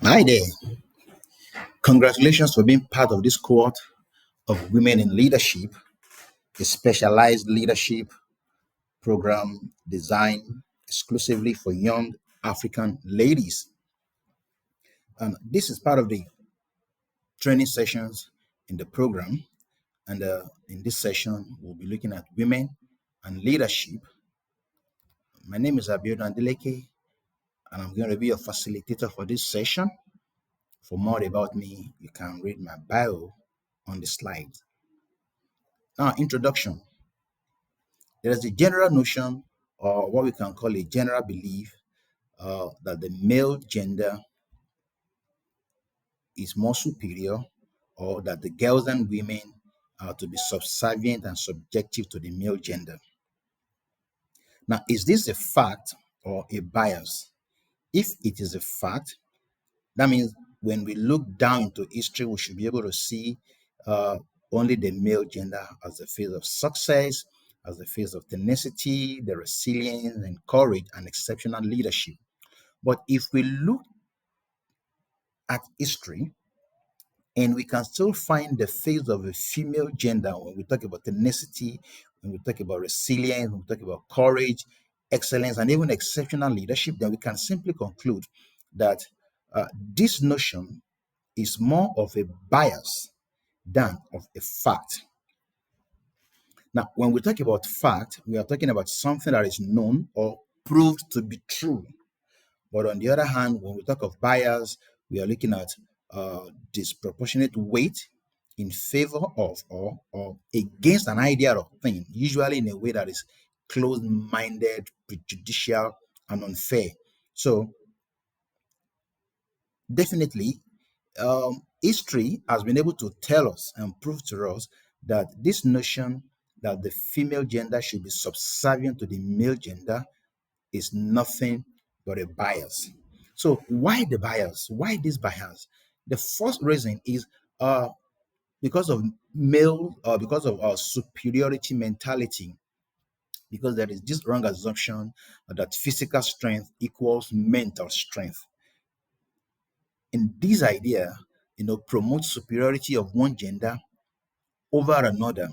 Hi there. Congratulations for being part of this cohort of Women in Leadership, a specialized leadership program designed exclusively for young African ladies. And this is part of the training sessions in the program. And in this session, we'll be looking at women and leadership. My name is Abiodun Andeleke, and I'm going to be your facilitator for this session. For more about me, you can read my bio on the slide. Now, introduction. There is a general notion, or what we can call a general belief, that the male gender is more superior, or that the girls and women are to be subservient and subjective to the male gender. Now, is this a fact or a bias? If it is a fact, that means when we look down into history, we should be able to see uh, only the male gender as the face of success, as the face of tenacity, the resilience and courage and exceptional leadership. But if we look at history, and we can still find the face of a female gender when we talk about tenacity, when we talk about resilience, when we talk about courage, excellence, and even exceptional leadership, then we can simply conclude that this notion is more of a bias than of a fact. Now, when we talk about fact, we are talking about something that is known or proved to be true. But on the other hand, when we talk of bias, we are looking at disproportionate weight in favor of or against an idea or thing, usually in a way that is closed minded, prejudicial, and unfair. So, definitely, history has been able to tell us and prove to us that this notion that the female gender should be subservient to the male gender is nothing but a bias. So why the bias? Why this bias? The first reason is because of because of our superiority mentality. Because there is this wrong assumption that physical strength equals mental strength. And this idea, promotes superiority of one gender over another,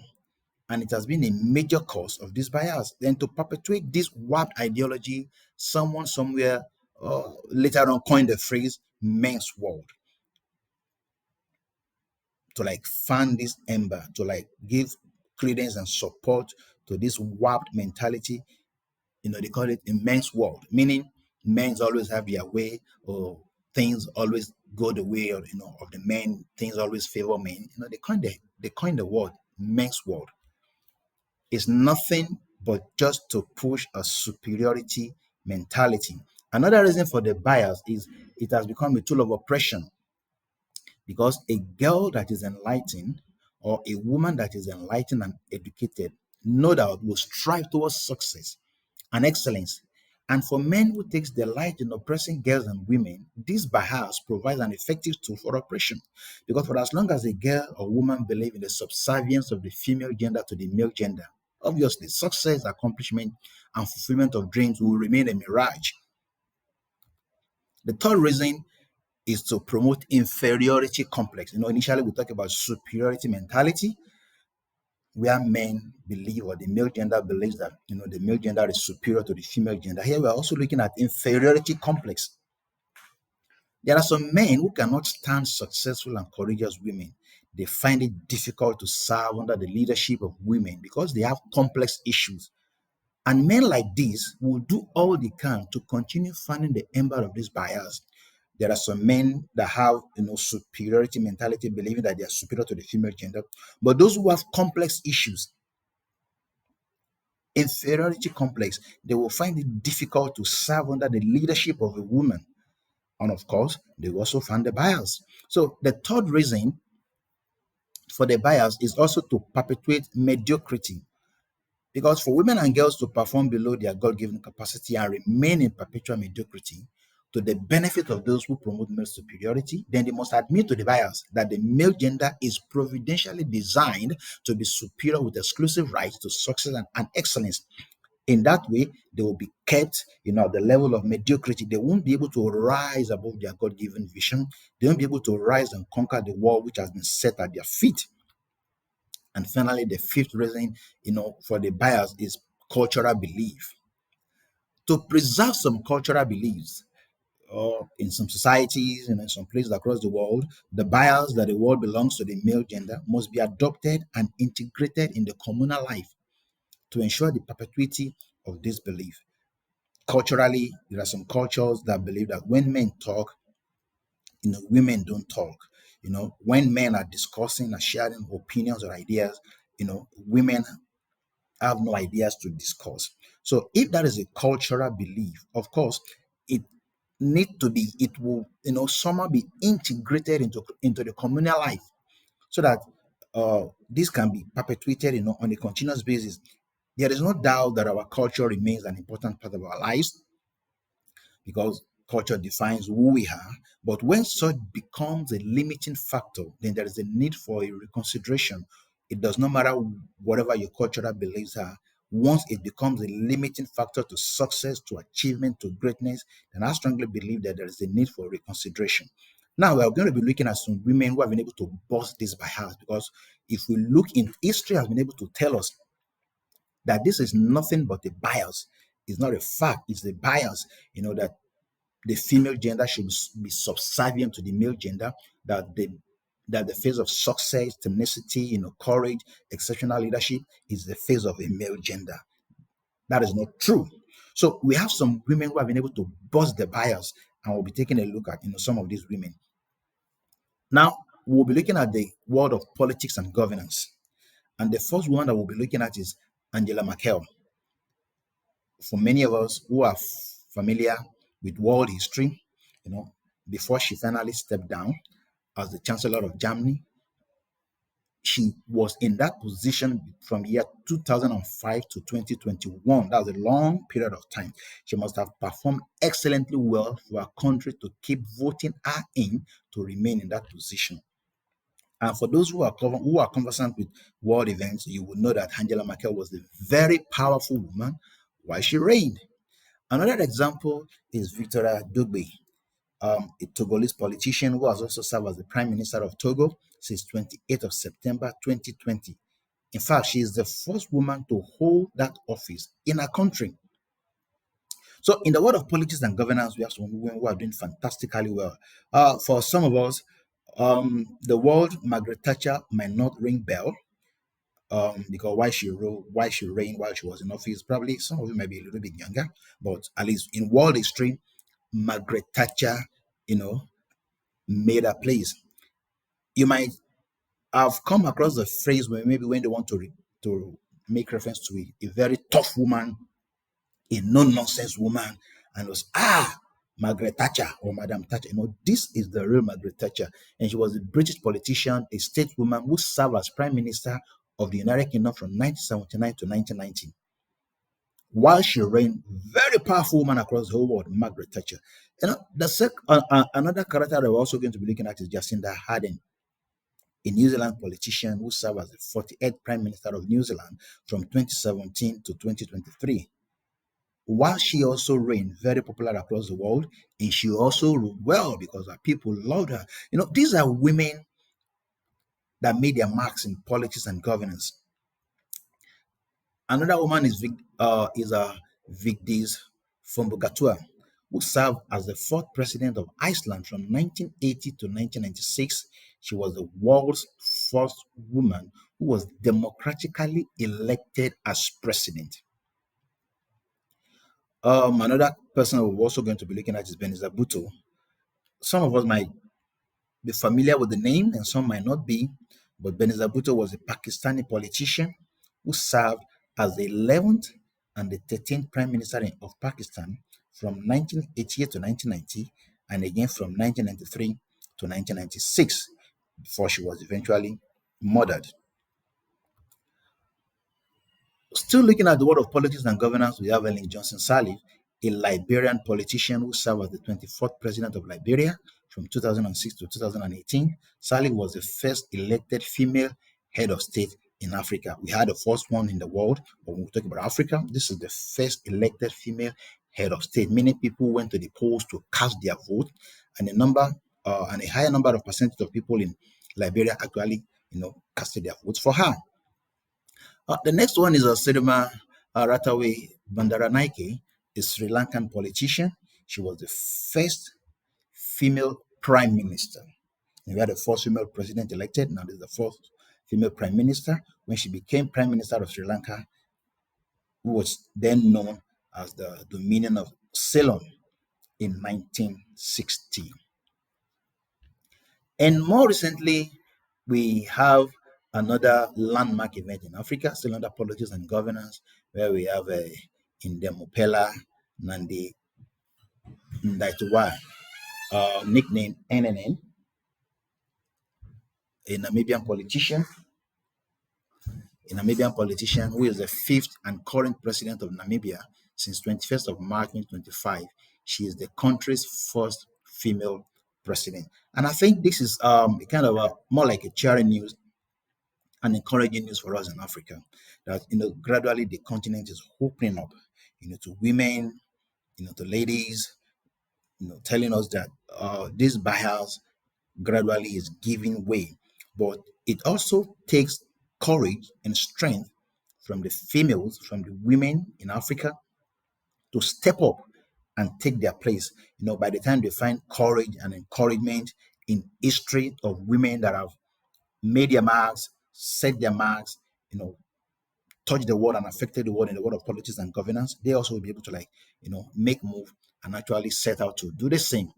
and it has been a major cause of this bias. Then to perpetuate this warped ideology, someone somewhere later on coined the phrase men's world to like fan this ember, to like give credence and support to this warped mentality. They call it a men's world, meaning men's always have their way, or things always go the way of of the men, things always favor men. They coined the word men's world. Is nothing but just to push a superiority mentality. Another reason for the bias is it has become a tool of oppression, because a girl that is enlightened, or a woman that is enlightened and educated, no doubt will strive towards success and excellence. And for men who takes delight in oppressing girls and women, this bias provides an effective tool for oppression. Because for as long as a girl or woman believe in the subservience of the female gender to the male gender, obviously success, accomplishment, and fulfillment of dreams will remain a mirage. The third reason is to promote inferiority complex. Initially we talk about superiority mentality, where men believe, or the male gender believes, that the male gender is superior to the female gender. Here we are also looking at inferiority complex. There are some men who cannot stand successful and courageous women. They find it difficult to serve under the leadership of women because they have complex issues. And men like this will do all they can to continue fanning the ember of this bias. There are some men that have, superiority mentality, believing that they are superior to the female gender. But those who have complex issues, inferiority complex, they will find it difficult to serve under the leadership of a woman. And of course, they will also find the bias. So the third reason for the bias is also to perpetuate mediocrity. Because for women and girls to perform below their God given capacity and remain in perpetual mediocrity to the benefit of those who promote male superiority, then they must admit to the bias that the male gender is providentially designed to be superior with exclusive rights to success and excellence. In that way, they will be kept, at the level of mediocrity. They won't be able to rise above their God-given vision. They won't be able to rise and conquer the wall which has been set at their feet. And finally, the fifth reason, for the bias is cultural belief. To preserve some cultural beliefs, or in some societies and in some places across the world, the bias that the world belongs to the male gender must be adopted and integrated in the communal life to ensure the perpetuity of this belief. Culturally, there are some cultures that believe that when men talk, women don't talk. When men are discussing and sharing opinions or ideas, women have no ideas to discuss. So if that is a cultural belief, of course, it it will, somehow be integrated into the communal life so that this can be perpetuated, on a continuous basis. There is no doubt that our culture remains an important part of our lives because culture defines who we are. But when such becomes a limiting factor, then there is a need for a reconsideration. It does not matter whatever your cultural beliefs are. Once it becomes a limiting factor to success, to achievement, to greatness, then I strongly believe that there is a need for reconsideration. Now, we're going to be looking at some women who have been able to bust this bias because if we look in history, has been able to tell us that this is nothing but a bias. It's not a fact, it's a bias, that the female gender should be subservient to the male gender, that the phase of success, tenacity, courage, exceptional leadership is the phase of a male gender. That is not true. So we have some women who have been able to bust the bias, and we'll be taking a look at some of these women. Now we'll be looking at the world of politics and governance. And the first one that we'll be looking at is Angela Merkel. For many of us who are familiar with world history, you know, before she finally stepped down as the Chancellor of Germany, she was in that position from year 2005 to 2021. That was a long period of time. She must have performed excellently well for her country to keep voting her in to remain in that position. And for those who are conversant with world events, you will know that Angela Merkel was a very powerful woman while she reigned. Another example is Victoria Dugbe, a Togolese politician who has also served as the Prime Minister of Togo since 28th of September 2020. In fact, she is the first woman to hold that office in her country. So, in the world of politics and governance, we have some women who are doing fantastically well. For some of us, the word Margaret Thatcher might not ring bell because while she reigned, while she was in office, probably some of you might be a little bit younger, but at least in world history, Margaret Thatcher, you know, made a place. You might have come across the phrase where maybe when they want to make reference to a very tough woman, a no-nonsense woman, and it was Margaret Thatcher or Madam Thatcher. This is the real Margaret Thatcher, and she was a British politician, a stateswoman who served as Prime Minister of the United Kingdom from 1979 to 1990. While she reigned, very powerful woman across the whole world, Margaret Thatcher. Another character that we're also going to be looking at is Jacinda Ardern, a New Zealand politician who served as the 48th Prime Minister of New Zealand from 2017 to 2023. While she also reigned very popular across the world, and she also ruled well because her people loved her. These are women that made their marks in politics and governance. Another woman is Vigdis Finnbogadottir, who served as the fourth president of Iceland from 1980 to 1996. She was the world's first woman who was democratically elected as president. Another person we're also going to be looking at is Benazir Bhutto. Some of us might be familiar with the name and some might not be, but Benazir Bhutto was a Pakistani politician who served as the 11th and the 13th Prime Minister of Pakistan from 1988 to 1990 and again from 1993 to 1996 before she was eventually murdered. Still looking at the world of politics and governance, we have Ellen Johnson Sirleaf, a Liberian politician who served as the 24th president of Liberia from 2006 to 2018. Sirleaf was the first elected female head of state in Africa. We had the first one in the world, but when we talk about Africa, this is the first elected female head of state. Many people went to the polls to cast their vote, and a higher number of percentage of people in Liberia actually, casted their votes for her. The next one is Sirima Rataway Bandaranaike, a Sri Lankan politician. She was the first female prime minister. And we had the first female president elected. Now, this is the fourth female prime minister. When she became prime minister of Sri Lanka, who was then known as the Dominion of Ceylon in 1960. And more recently, we have another landmark event in Africa, still under politics and governance, where we have Indemopela Nandi Ndaitwa, nicknamed NNN, a Namibian politician who is the fifth and current president of Namibia since 21st of March 2025. She is the country's first female president. And I think this is kind of more like a cheering news and encouraging news for us in Africa that, gradually the continent is opening up, to women, to ladies, telling us that this bias gradually is giving way. But it also takes courage and strength from the females, from the women in Africa to step up and take their place. By the time they find courage and encouragement in history of women that have made their marks, set their marks, touch the world and affected the world in the world of politics and governance, they also will be able to make move and actually set out to do the same.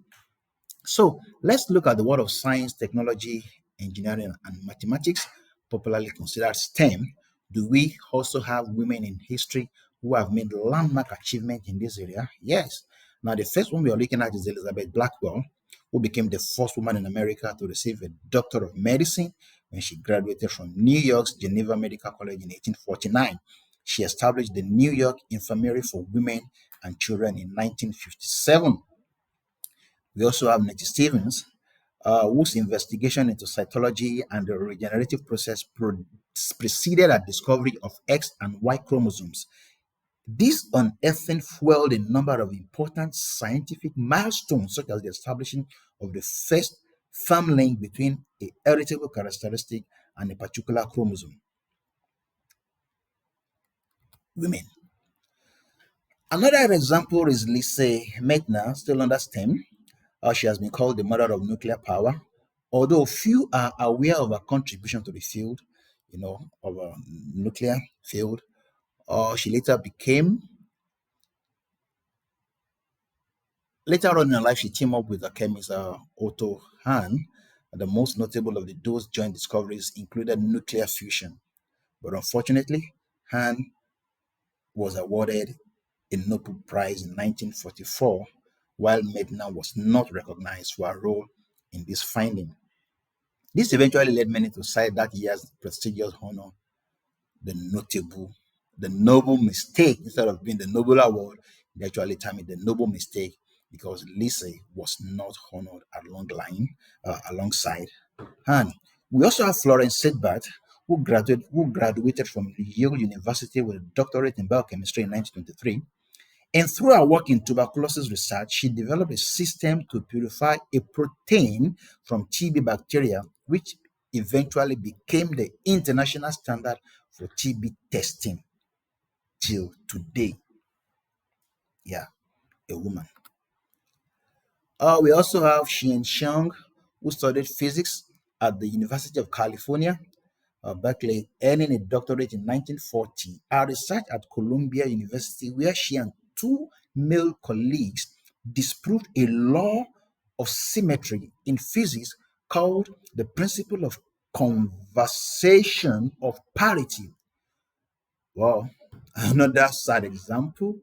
So let's look at the world of science, technology, engineering, and mathematics, popularly considered STEM. Do we also have women in history who have made landmark achievement in this area? Yes. Now, the first one we are looking at is Elizabeth Blackwell, who became the first woman in America to receive a Doctor of Medicine when she graduated from New York's Geneva Medical College in 1849. She established the New York Infirmary for Women and Children in 1957. We also have Nettie Stevens, whose investigation into cytology and the regenerative process preceded a discovery of X and Y chromosomes. This unearthing fueled a number of important scientific milestones, such as the establishing of the first firm link between a heritable characteristic and a particular chromosome. Women. Another example is Lise Meitner, still under STEM. She has been called the mother of nuclear power, although few are aware of her contribution to the field, of a nuclear field. She later on in her life, she teamed up with the chemist Otto Hahn. The most notable of those joint discoveries included nuclear fusion. But unfortunately, Hahn was awarded a Nobel Prize in 1944, while Meitner was not recognized for her role in this finding. This eventually led many to cite that year's prestigious honor, the notable, the noble mistake, instead of being the Nobel Award, they actually termed it the noble mistake because Lise was not honored alongside. And we also have Florence Siegbart, who graduated from Yale University with a doctorate in biochemistry in 1923. And through her work in tuberculosis research, she developed a system to purify a protein from TB bacteria, which eventually became the international standard for TB testing till today. Yeah, a woman. We also have Xian Xiang, who studied physics at the University of California, Berkeley, earning a doctorate in 1940. Her research at Columbia University, where she and two male colleagues disproved a law of symmetry in physics called the principle of conservation of parity. Well, another sad example.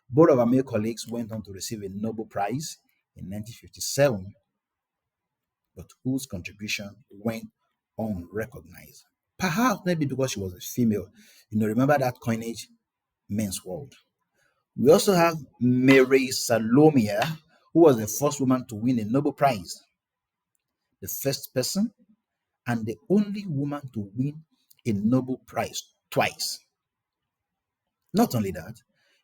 Both of our male colleagues went on to receive a Nobel Prize in 1957, but whose contribution went unrecognized. Perhaps maybe because she was a female. Remember that coinage, men's world. We also have Mary Salomia, who was the first woman to win a Nobel Prize, the first person and the only woman to win a Nobel Prize twice. Not only that,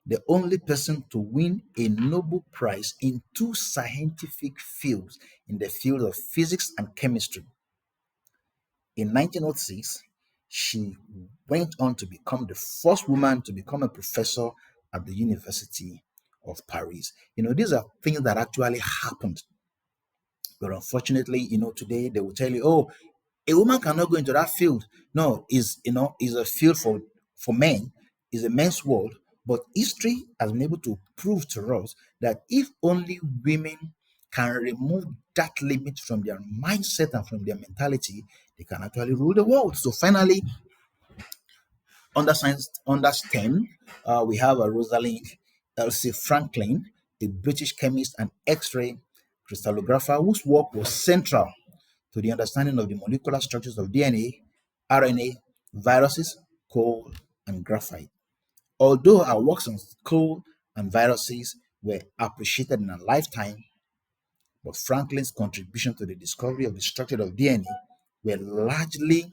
the only person to win a Nobel Prize in two scientific fields, in the field of physics and chemistry. In 1906, she went on to become the first woman to become a professor at the University of Paris. These are things that actually happened. But unfortunately, today they will tell you, oh, a woman cannot go into that field. No, is a field for men, is a men's world. But history has been able to prove to us that if only women can remove that limit from their mindset and from their mentality, they can actually rule the world. So finally, under science, under STEM, we have a Rosalind Elsie Franklin, a British chemist and X-ray crystallographer whose work was central to the understanding of the molecular structures of DNA, RNA, viruses, coal, and graphite. Although her works on coal and viruses were appreciated in her lifetime, but Franklin's contribution to the discovery of the structure of DNA were largely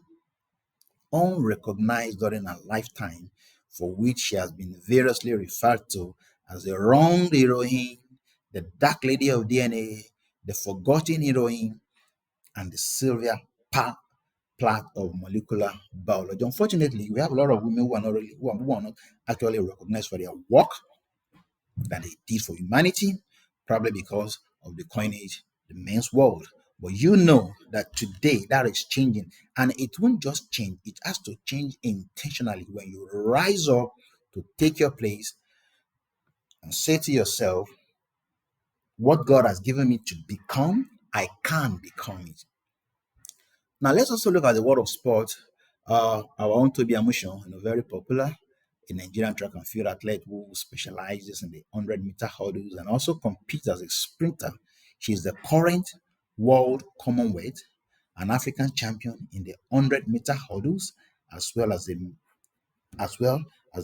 unrecognized during her lifetime, for which she has been variously referred to as the wrong heroine, the dark lady of DNA, the forgotten heroine, and the Sylvia Plath of molecular biology. Unfortunately, we have a lot of women who are not actually recognized for their work that they did for humanity, probably because of the coinage, the men's world. But you know that today that is changing, and it won't just change, it has to change intentionally when you rise up to take your place and say to yourself, what God has given me to become, I can become it. Now let's also look at the world of sport. Our own Toby Amushon, very popular, a Nigerian track and field athlete who specializes in the 100-meter hurdles and also competes as a sprinter. She is the current world Commonwealth and African champion in the 100-meter hurdles, as well as the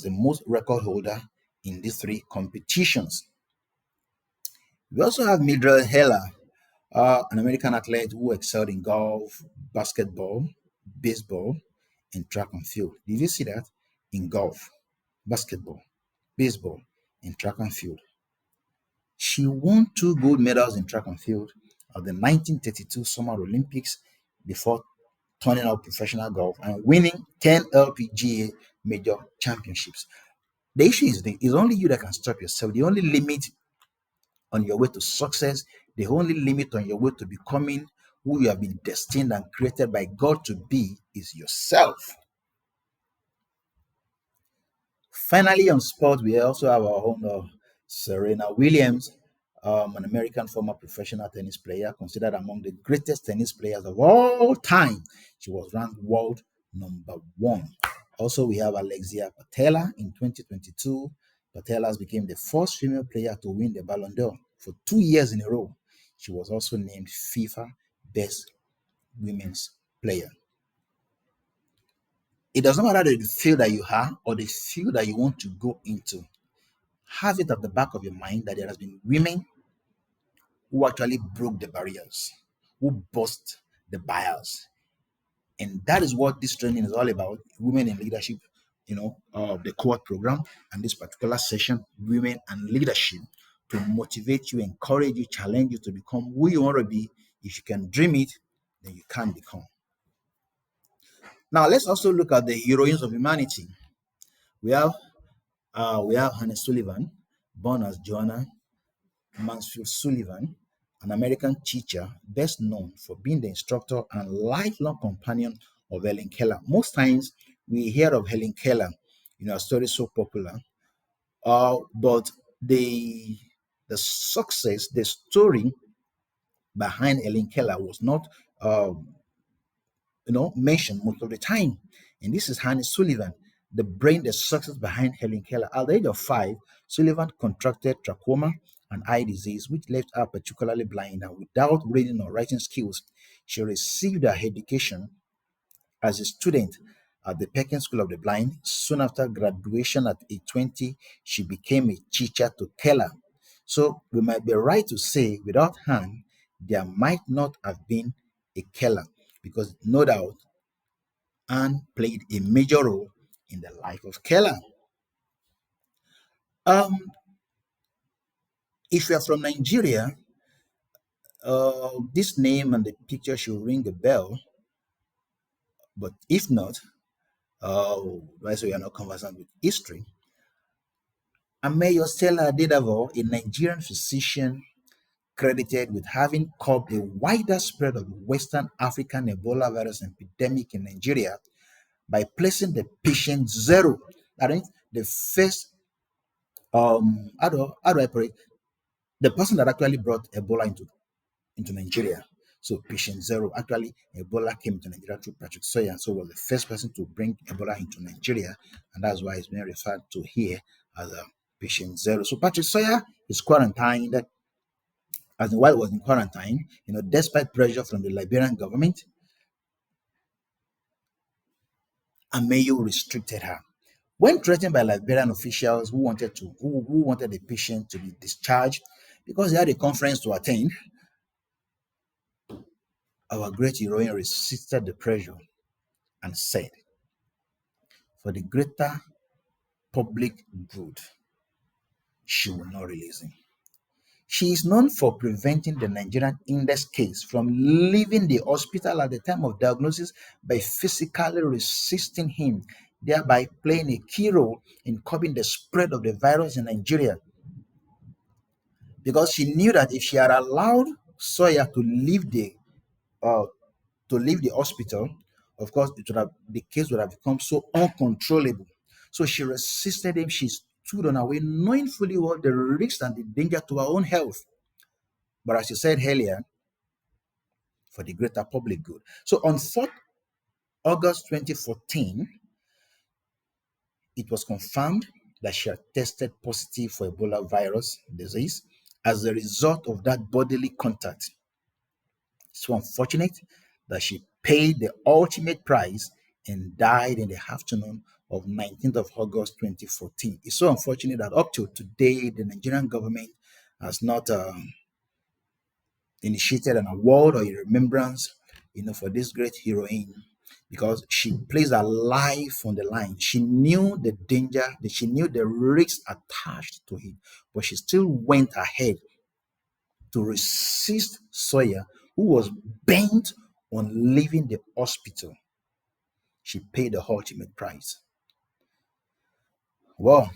most record holder in these three competitions. We also have Mildred Heller, an American athlete who excelled in golf, basketball, baseball, and track and field. Did you see that? In golf, basketball, baseball, and track and field. She won two gold medals in track and field at the 1932 Summer Olympics before turning out professional golf and winning 10 LPGA major championships. The issue is it's only you that can stop yourself. The only limit on your way to success, the only limit on your way to becoming who you have been destined and created by God to be is yourself. Finally, on sport, we also have our own Serena Williams, an American former professional tennis player, considered among the greatest tennis players of all time. She was ranked world number one. Also, we have Alexia Patella in 2022. Patella became the first female player to win the Ballon d'Or for 2 years in a row. She was also named FIFA Best Women's Player. It doesn't matter the field that you are or the field that you want to go into. Have it at the back of your mind that there has been women who actually broke the barriers, who bust the bias. And that is what this training is all about. Women in leadership, the co-op program and this particular session, women and leadership, to motivate you, encourage you, challenge you to become who you want to be. If you can dream it, then you can become. Now let's also look at the heroines of humanity. We have Hannah Sullivan, born as Joanna Mansfield Sullivan, an American teacher best known for being the instructor and lifelong companion of Helen Keller. Most times we hear of Helen Keller, a story so popular, but the success, the story behind Helen Keller was not, mentioned most of the time. And this is Hannah Sullivan, the brain, the success behind Helen Keller. At the age of 5, Sullivan contracted trachoma, an eye disease which left her particularly blind, and without reading or writing skills. She received her education as a student at the Peking School of the Blind. Soon after graduation at age 20, she became a teacher to Keller. So we might be right to say without her, there might not have been a Keller, because no doubt and played a major role in the life of Kela. Um, if you are from Nigeria, this name and the picture should ring a bell, but if not, that's why you are not conversant with history. Ameyo Stella Adedavo, a Nigerian physician credited with having curbed a wider spread of Western African Ebola virus epidemic in Nigeria by placing the patient zero. That means the first, how do I put it? The person that actually brought Ebola into Nigeria. So patient zero, actually Ebola came to Nigeria through Patrick Soya, so was the first person to bring Ebola into Nigeria, and that's why it's being referred to here as a patient zero. So Patrick Soya is quarantined, as while he was in quarantine, despite pressure from the Liberian government, Ameyo restricted her. When threatened by Liberian officials who wanted the patient to be discharged because they had a conference to attend, our great heroine resisted the pressure and said, for the greater public good, she will not release him. She is known for preventing the Nigerian index case from leaving the hospital at the time of diagnosis by physically resisting him, thereby playing a key role in curbing the spread of the virus in Nigeria. Because she knew that if she had allowed Sawyer uh, to leave the hospital, of course, the case would have become so uncontrollable. So she resisted him. She stood on her way, knowing fully well the risks and the danger to her own health. But as you said earlier, for the greater public good. So on 4th August 2014, it was confirmed that she had tested positive for Ebola virus disease as a result of that bodily contact. So unfortunate that she paid the ultimate price and died in the afternoon of 19th of August 2014. It's so unfortunate that up to today, the Nigerian government has not initiated an award or a remembrance, for this great heroine, because she placed her life on the line. She knew the danger, that she knew the risks attached to it, but she still went ahead to resist Sawyer, who was bent on leaving the hospital. She paid the ultimate price. Well,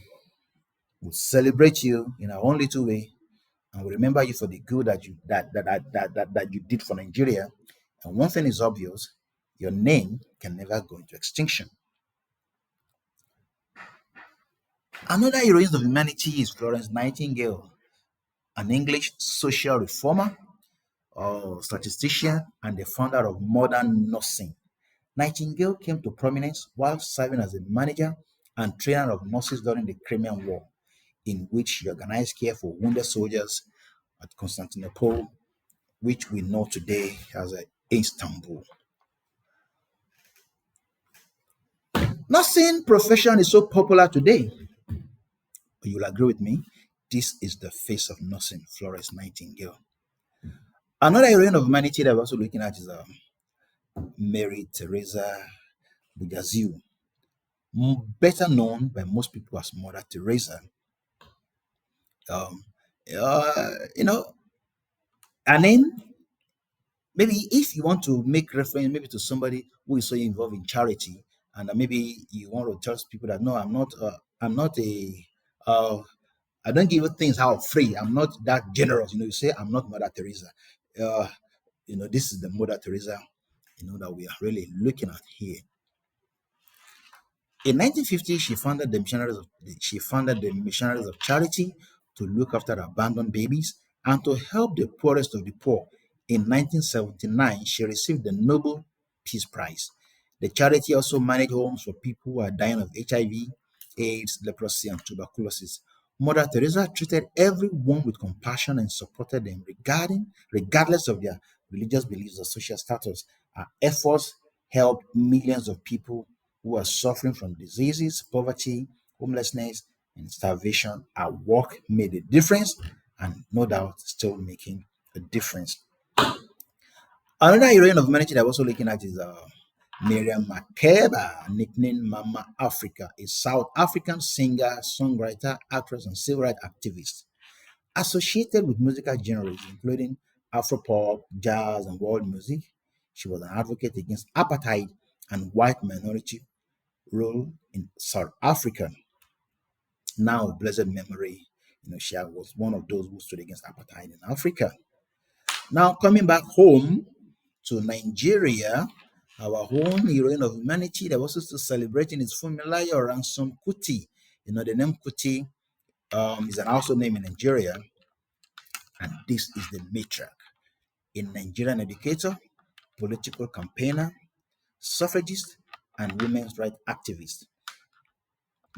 we'll celebrate you in our own little way, and we remember you for the good that you did for Nigeria. And one thing is obvious: your name can never go into extinction. Another heroine of humanity is Florence Nightingale, an English social reformer, statistician, and the founder of modern nursing. Nightingale came to prominence while serving as a manager and trainer of nurses during the Crimean War, in which she organized care for wounded soldiers at Constantinople, which we know today as Istanbul. Nursing profession is so popular today. You'll agree with me. This is the face of nursing, Florence Nightingale. Another heroine of humanity that we're also looking at is Mary Teresa Bugaziu, better known by most people as Mother Teresa. Um, you know, and then maybe if you want to make reference maybe to somebody who is so involved in charity, and maybe you want to tell people that no, I'm not a, uh, I don't give things out free. I'm not that generous. You say I'm not Mother Teresa. Uh, this is the Mother Teresa, that we are really looking at here. In 1950, she founded the Missionaries of Charity to look after abandoned babies and to help the poorest of the poor. In 1979, she received the Nobel Peace Prize. The charity also managed homes for people who are dying of HIV, AIDS, leprosy, and tuberculosis. Mother Teresa treated everyone with compassion and supported them regardless of their religious beliefs or social status. Her efforts helped millions of people who are suffering from diseases, poverty, homelessness, and starvation. Our work made a difference and no doubt still making a difference. Another area of humanity that I'm also looking at is Miriam Makeba, nicknamed Mama Africa, a South African singer, songwriter, actress, and civil rights activist. Associated with musical genres including Afropop, jazz, and world music, she was an advocate against apartheid and white minority rule in South Africa. Now, blessed memory, she was one of those who stood against apartheid in Africa. Now, coming back home to Nigeria, our own heroine of humanity that was also celebrating is Funmilayo Ransom Kuti. The name Kuti is an household name in Nigeria, and this is the matriarch, a Nigerian educator, political campaigner, suffragist, and women's rights activist.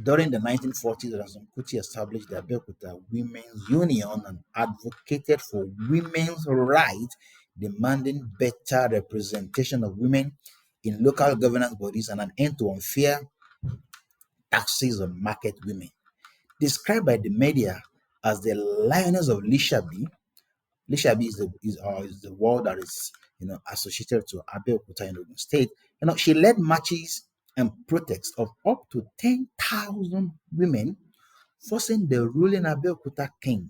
During the 1940s, Ransom Kuti established the Abeokuta Women's Union and advocated for women's rights, demanding better representation of women in local governance bodies and an end to unfair taxes on market women. Described by the media as the lioness of Lishabi, Lishabi is the word that is associated to Abeokuta in Ogun State. She led marches and protests of up to 10,000 women, forcing the ruling Abeokuta king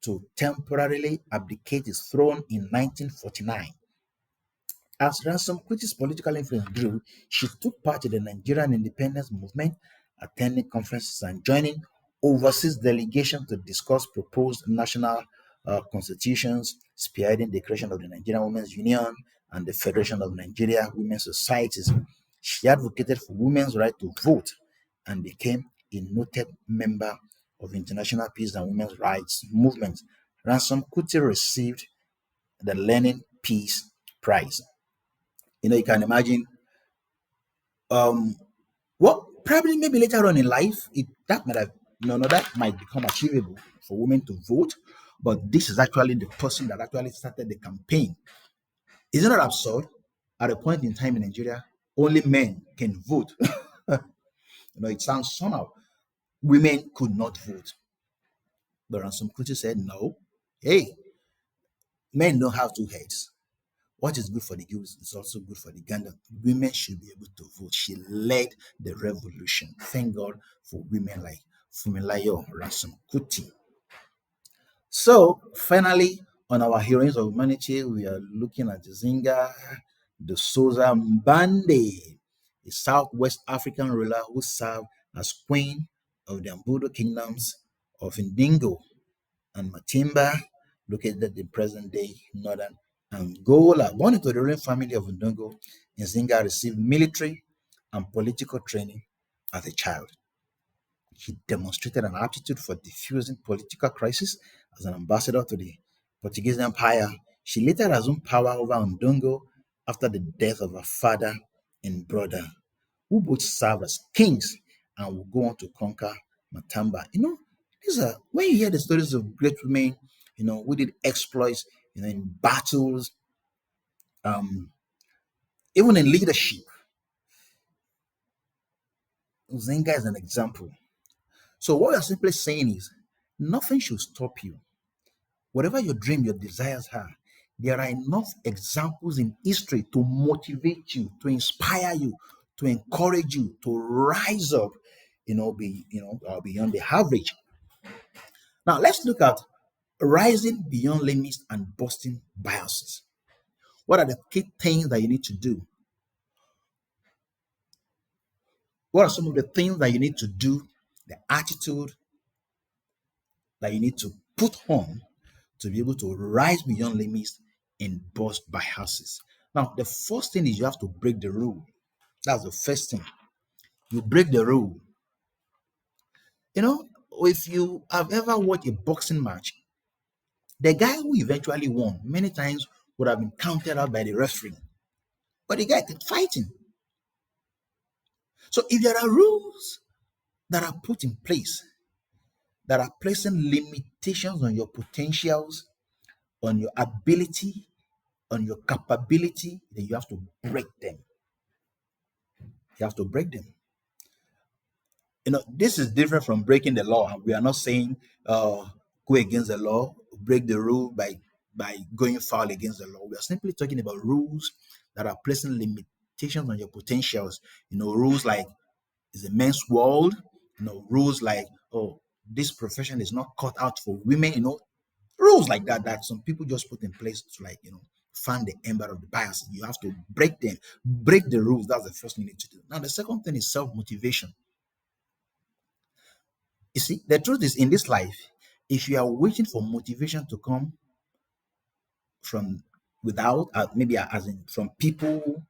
to temporarily abdicate his throne in 1949. As Ransom Kuti's political influence grew, she took part in the Nigerian independence movement, attending conferences and joining overseas delegations to discuss proposed national constitutions, spearheading the creation of the Nigerian Women's Union and the Federation of Nigeria Women's Societies. She advocated for women's right to vote and became a noted member of international peace and women's rights movement. Ransom Kuti received the Lenin Peace Prize. You can imagine um what probably maybe later on in life that might have that might become achievable for women to vote, but this is actually the person that actually started the campaign. Isn't that absurd? At a point in time in Nigeria, only men can vote. It sounds somehow. Women could not vote. But Ransom Kuti said, no, hey, men don't have two heads. What is good for the goose is also good for the gander. Women should be able to vote. She led the revolution. Thank God for women like Fumilayo Ransom Kuti. So, finally, on our heroines of humanity, we are looking at Zinga de Souza Mbande, a Southwest African ruler who served as queen of the Ambudo kingdoms of Indingo and Matimba, located in present-day northern Angola. Born into the ruling family of Ndongo, Nzinga received military and political training as a child. He demonstrated an aptitude for diffusing political crisis as an ambassador to the Portuguese Empire. She later assumed power over Ndongo after the death of her father and brother, who both served as kings and would go on to conquer Matamba. These are when you hear the stories of great women, who did exploits, in battles, um, even in leadership. Zenga is an example. So what we're simply saying is nothing should stop you. Whatever your dream, your desires are, there are enough examples in history to motivate you, to inspire you, to encourage you to rise up, beyond the average. Now let's look at rising beyond limits and busting biases. What are the key things that you need to do? What are some of the things that you need to do? The attitude that you need to put on to be able to rise beyond limits and bust biases. Now, the first thing is you have to break the rule. That's the first thing. You break the rule. If you have ever watched a boxing match, the guy who eventually won many times would have been counted out by the referee. But the guy kept fighting. So if there are rules that are put in place that are placing limitations on your potentials, on your ability, on your capability, then you have to break them. You have to break them. This is different from breaking the law. We are not saying go against the law, break the rule by going foul against the law. We are simply talking about rules that are placing limitations on your potentials. Rules like it's a men's world. Rules like, oh, this profession is not cut out for women. Rules like that some people just put in place to, like, fan the ember of the bias. You have to break them, break the rules. That's the first thing you need to do. Now, the second thing is self-motivation. You see, the truth is, in this life, if you are waiting for motivation to come from without, maybe as in from people,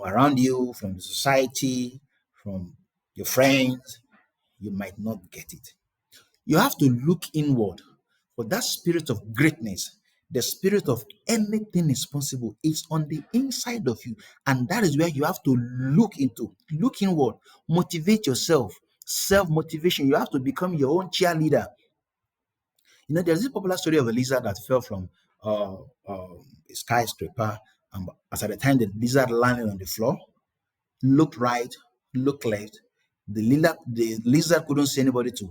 around you, from the society, from your friends, you might not get it. You have to look inward for that spirit of greatness. The spirit of anything is possible is on the inside of you. And that is where you have to look inward, motivate yourself, self motivation. You have to become your own cheerleader. There's this popular story of a lizard that fell from uh, a skyscraper. And as at the time the lizard landed on the floor, looked right, looked left. The lizard couldn't see anybody to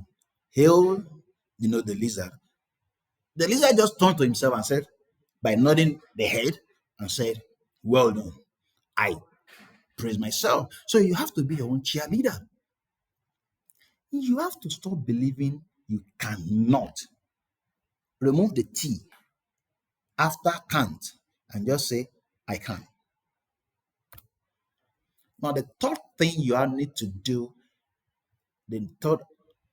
hail, the lizard. The lizard just turned to himself and said, by nodding the head, and said, well done. I praise myself. So you have to be your own cheerleader. You have to stop believing you cannot. Remove the T after can't and just say, I can. Now, the third thing you need to do, the third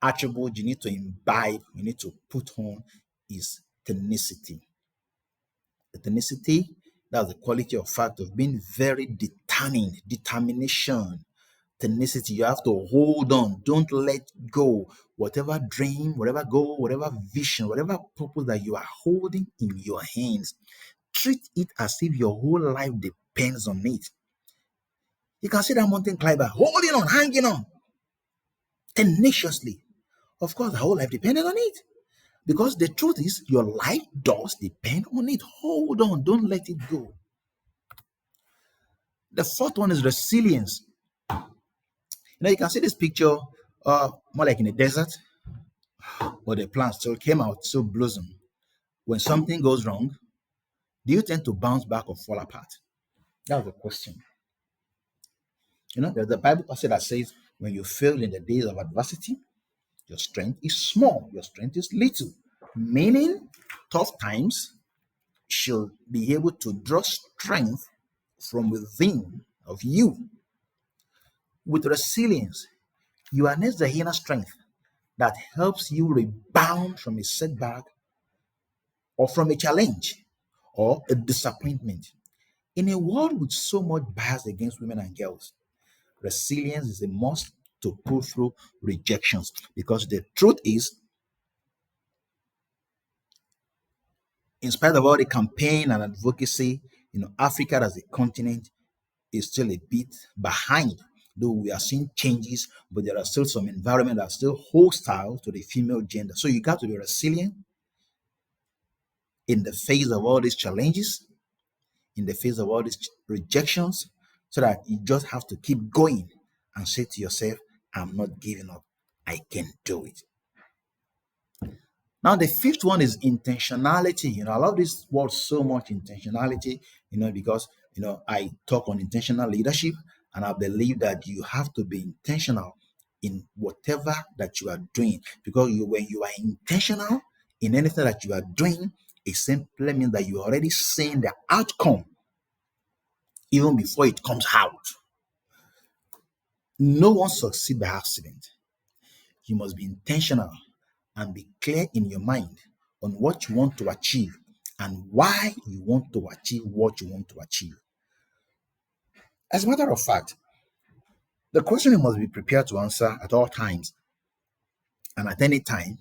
attribute you need to imbibe, you need to put on, is tenacity. The tenacity, that's the quality of fact of being very determined, determination, tenacity. You have to hold on, don't let go. Whatever dream, whatever goal, whatever vision, whatever purpose that you are holding in your hands, treat it as if your whole life depends on it. You can see that mountain climber holding on, hanging on tenaciously. Of course, the whole life depended on it. Because the truth is, your life does depend on it. Hold on, don't let it go. The fourth one is resilience. You can see this picture more like in the desert, but the plant still came out, still blossom. When something goes wrong, do you tend to bounce back or fall apart? That's the question. There's the Bible passage that says, when you fail in the days of adversity, your strength is small, your strength is little. Meaning, tough times should be able to draw strength from within of you. With resilience, you harness the inner strength that helps you rebound from a setback or from a challenge or a disappointment. In a world with so much bias against women and girls, resilience is a must to pull through rejections, because the truth is, in spite of all the campaign and advocacy, Africa as a continent is still a bit behind. Though we are seeing changes, but there are still some environment that are still hostile to the female gender. So you got to be resilient in the face of all these challenges, in the face of all these rejections, so that you just have to keep going and say to yourself, I'm not giving up. I can do it. Now, the fifth one is intentionality. I love this word so much, intentionality, because, I talk on intentional leadership, and I believe that you have to be intentional in whatever that you are doing, because when you are intentional in anything that you are doing, it simply means that you are already seeing the outcome even before it comes out. No one succeeds by accident. You must be intentional and be clear in your mind on what you want to achieve and why you want to achieve what you want to achieve. As a matter of fact, the question you must be prepared to answer at all times and at any time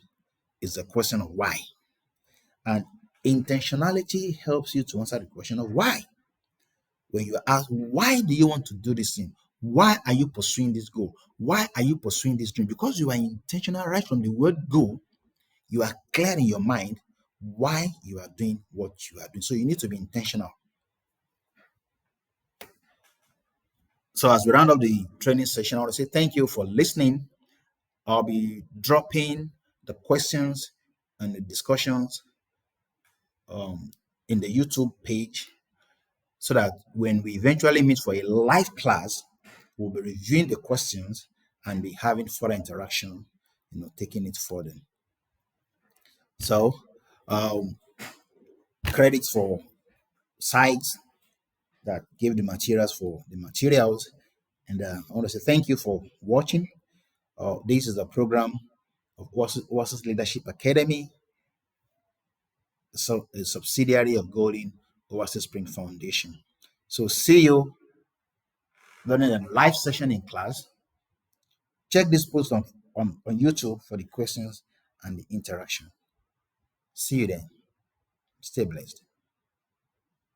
is the question of why. And intentionality helps you to answer the question of why. When you ask, why do you want to do this thing? Why are you pursuing this goal? Why are you pursuing this dream? Because you are intentional right from the word go. You are clear in your mind why you are doing what you are doing. So you need to be intentional. So as we round up the training session, I want to say thank you for listening. I'll be dropping the questions and the discussions in the YouTube page. so that when we eventually meet for a live class, we'll be reviewing the questions and be having further interaction, taking it further. So, um, credits for sites that gave the materials for the materials. And I want to say thank you for watching. This is a program of WASU's Leadership Academy, so a subsidiary of Golden Oasis Spring Foundation. So see you during a live session in class. Check this post on YouTube for the questions and the interaction. See you then. Stay blessed.